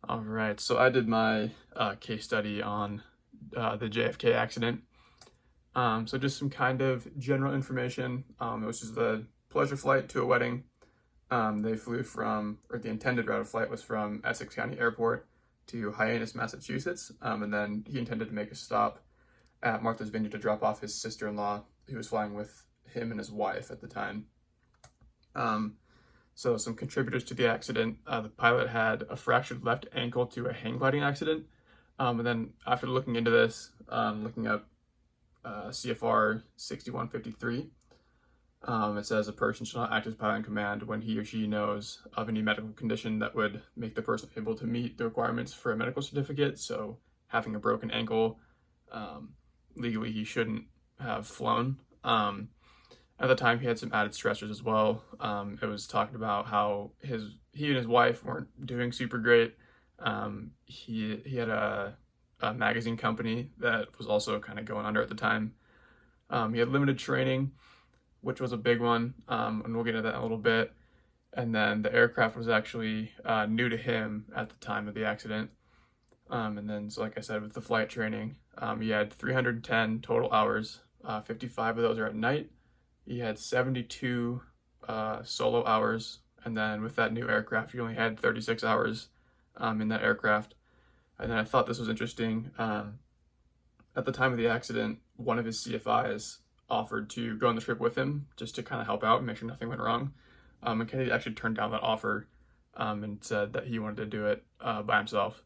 All right, so I did my case study on the JFK accident. So just some kind of general information. It was just a pleasure flight to a wedding. They flew from, or the intended route of flight was from Essex County Airport to Hyannis, Massachusetts, and then he intended to make a stop at Martha's Vineyard to drop off his sister-in-law, who was flying with him and his wife at the time. So some contributors to the accident, the pilot had a fractured left ankle to a hang gliding accident. And then after looking into this, looking up CFR 6153, it says a person shall not act as pilot in command when he or she knows of any medical condition that would make the person able to meet the requirements for a medical certificate. So having a broken ankle, legally he shouldn't have flown. At the time, he had some added stressors as well. It was talking about how he and his wife weren't doing super great. He had a magazine company that was also kind of going under at the time. He had limited training, which was a big one, and we'll get into that in a little bit. And then the aircraft was actually new to him at the time of the accident. And then, so like I said, with the flight training, he had 310 total hours. 55 of those are at night. He had 72 solo hours, and then with that new aircraft, he only had 36 hours in that aircraft. And then I thought this was interesting. At the time of the accident, one of his CFIs offered to go on the trip with him just to kind of help out and make sure nothing went wrong. And Kennedy actually turned down that offer and said that he wanted to do it by himself.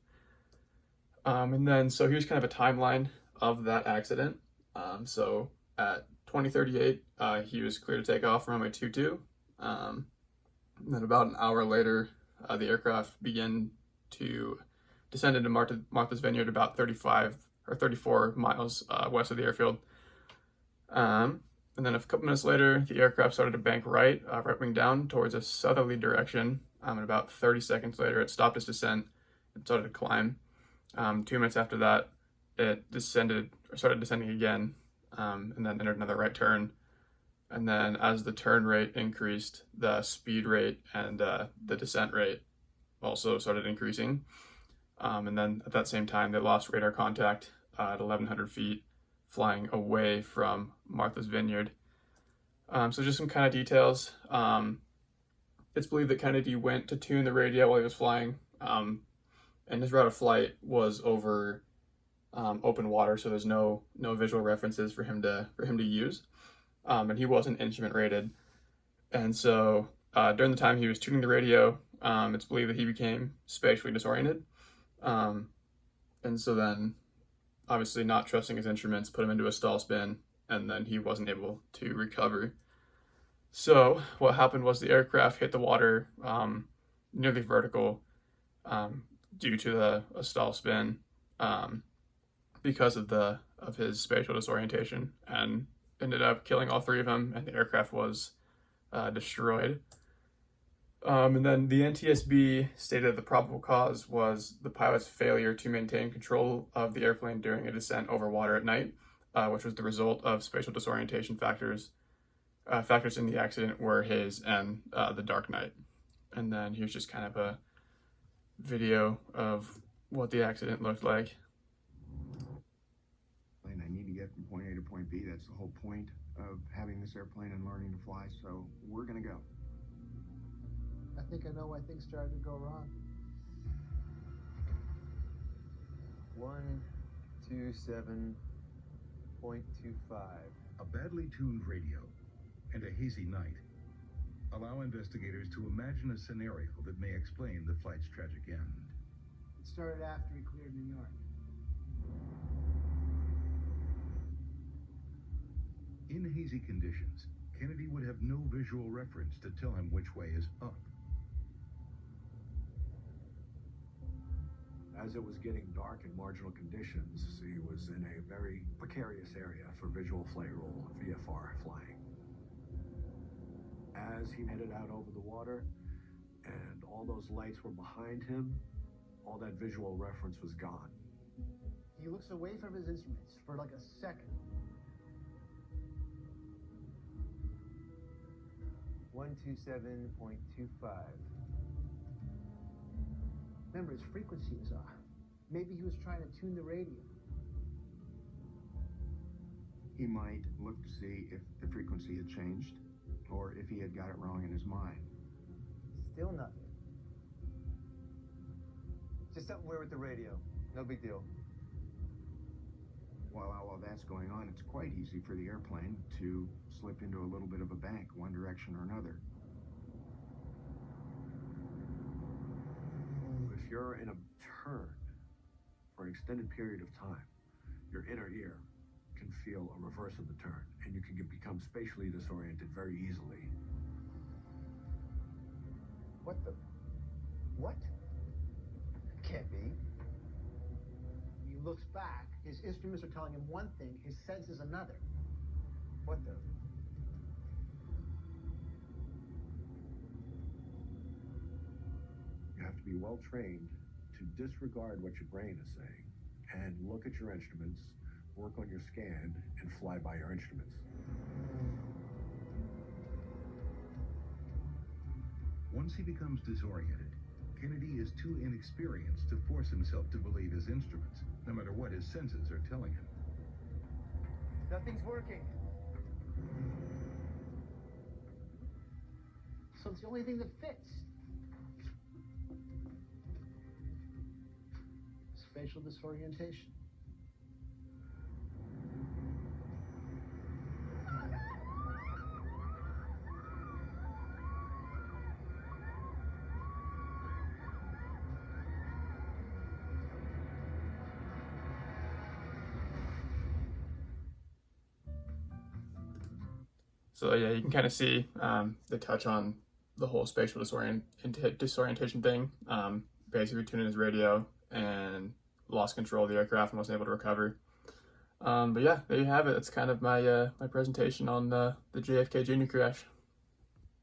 And then, so here's kind of a timeline of that accident. So at 2038, he was clear to take off from runway 22. And then about an hour later, the aircraft began to descend into Martha's Vineyard about 35 or 34 miles west of the airfield. And then a couple minutes later, the aircraft started to bank right wing down towards a southerly direction. And about 30 seconds later, it stopped its descent and started to climb. 2 minutes after that, it started descending again. And then entered another right turn. And then as the turn rate increased, the speed rate and the descent rate also started increasing. And then at that same time, they lost radar contact at 1,100 feet, flying away from Martha's Vineyard. So just some kind of details. It's believed that Kennedy went to tune the radio while he was flying, and his route of flight was over open water, so there's no visual references for him to use, and he wasn't instrument rated. And so during the time he was tuning the radio, it's believed that he became spatially disoriented, and so then obviously not trusting his instruments put him into a stall spin, and then he wasn't able to recover. So what happened was the aircraft hit the water nearly vertical due to a stall spin. Because of his spatial disorientation, and ended up killing all three of them, and the aircraft was destroyed. And then the NTSB stated the probable cause was the pilot's failure to maintain control of the airplane during a descent over water at night, which was the result of spatial disorientation factors. Factors in the accident were haze and the dark night. And then here's just kind of a video of what the accident looked like. I need to get from point A to point B. That's the whole point of having this airplane and learning to fly. So we're going to go. I think I know why things started to go wrong. 127.25. A badly tuned radio and a hazy night allow investigators to imagine a scenario that may explain the flight's tragic end. It started after he cleared New York. In hazy conditions, Kennedy would have no visual reference to tell him which way is up. As it was getting dark in marginal conditions, he was in a very precarious area for visual flight rule VFR flying. As he headed out over the water and all those lights were behind him, all that visual reference was gone. He looks away from his instruments for like a second. 127.25. Then remember his frequency was off. Maybe he was trying to tune the radio. He might look to see if the frequency had changed, or if he had got it wrong in his mind. Still nothing. Just something weird with the radio. No big deal. While all of that's going on, it's quite easy for the airplane to slip into a little bit of a bank, one direction or another. If you're in a turn for an extended period of time, your inner ear can feel a reverse of the turn, and you can become spatially disoriented very easily. What the? What? Can't be. He looks back, his instruments are telling him one thing, his senses another. What the? You have to be well trained to disregard what your brain is saying and look at your instruments, work on your scan, and fly by your instruments. Once he becomes disoriented, Kennedy is too inexperienced to force himself to believe his instruments, no matter what his senses are telling him. Nothing's working. So it's the only thing that fits. Spatial disorientation. So yeah, you can kind of see the touch on the whole spatial disorientation thing. Basically tuning his radio and lost control of the aircraft and wasn't able to recover. But yeah, there you have it. That's kind of my my presentation on the JFK Jr. crash.